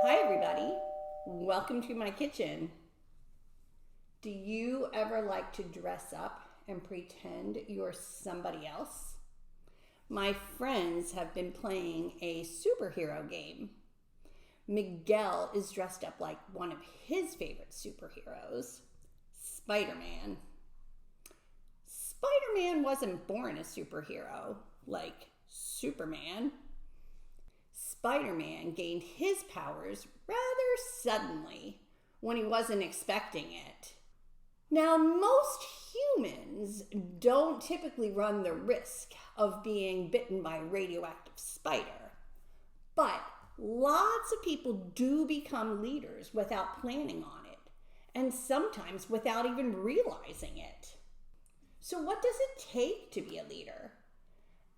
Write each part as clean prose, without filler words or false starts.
Hi everybody, welcome to my kitchen. Do you ever like to dress up and pretend you're somebody else? My friends have been playing a superhero game. Miguel is dressed up like one of his favorite superheroes, Spiderman. Spiderman wasn't born a superhero like Superman. Spiderman gained his powers rather suddenly when he wasn't expecting it. Now, most humans don't typically run the risk of being bitten by a radioactive spider, but lots of people do become leaders without planning on it, and sometimes without even realizing it. So what does it take to be a leader?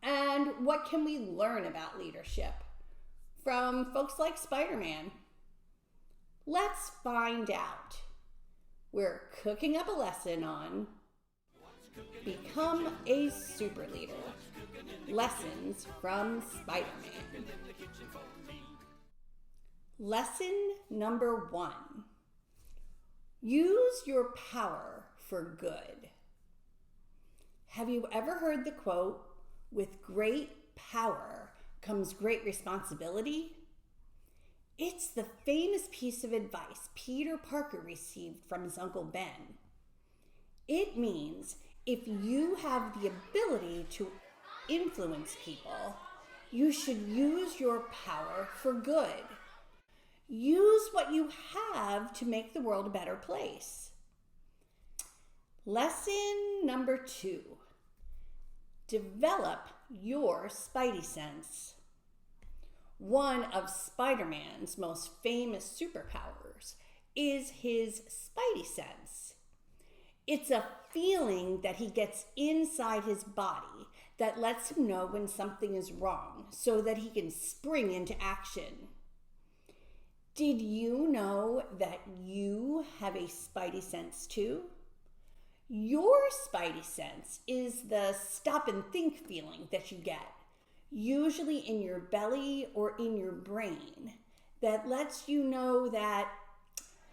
And what can we learn about leadership from folks like Spiderman? Let's find out. We're cooking up a lesson on Become a Super Leader. Lessons from Spiderman. Lesson number 1. Use your power for good. Have you ever heard the quote, "With great power comes great responsibility"? It's the famous piece of advice Peter Parker received from his Uncle Ben. It means if you have the ability to influence people, you should use your power for good. Use what you have to make the world a better place. Lesson number 2. Develop your spidey-sense. One of Spider-Man's most famous superpowers is his spidey-sense. It's a feeling that he gets inside his body that lets him know when something is wrong so that he can spring into action. Did you know that you have a spidey-sense too? Your spidey-sense is the stop and think feeling that you get, usually in your belly or in your brain, that lets you know that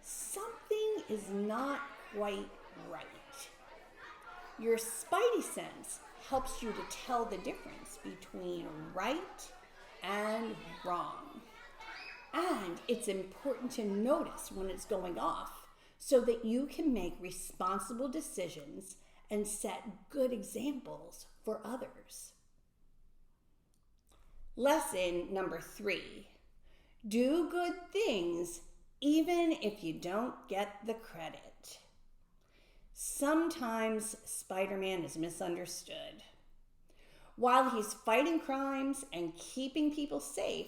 something is not quite right. Your spidey-sense helps you to tell the difference between right and wrong. And it's important to notice when it's going off so that you can make responsible decisions and set good examples for others. Lesson number 3. Do good things even if you don't get the credit. Sometimes Spider-Man is misunderstood. While he's fighting crimes and keeping people safe,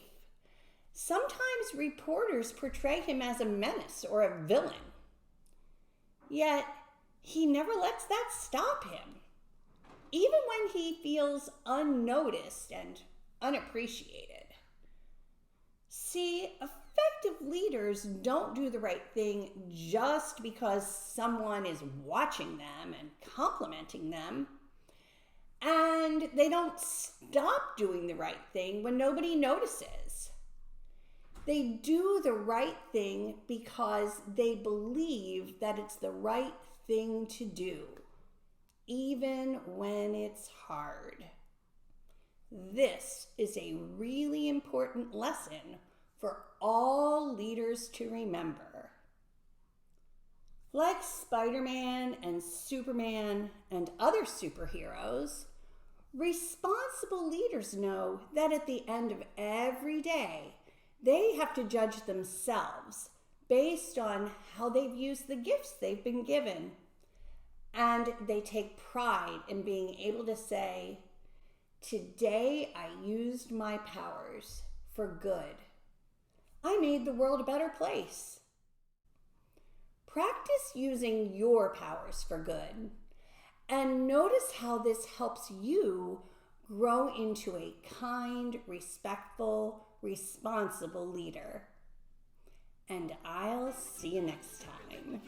sometimes reporters portray him as a menace or a villain. Yet, he never lets that stop him, even when he feels unnoticed and unappreciated. See, effective leaders don't do the right thing just because someone is watching them and complimenting them. And they don't stop doing the right thing when nobody notices. They do the right thing because they believe that it's the right thing to do, even when it's hard. This is a really important lesson for all leaders to remember. Like Spider-Man and Superman and other superheroes, responsible leaders know that at the end of every day, they have to judge themselves based on how they've used the gifts they've been given. And they take pride in being able to say, "Today I used my powers for good. I made the world a better place." Practice using your powers for good and notice how this helps you grow into a kind, respectful, responsible leader. And I'll see you next time.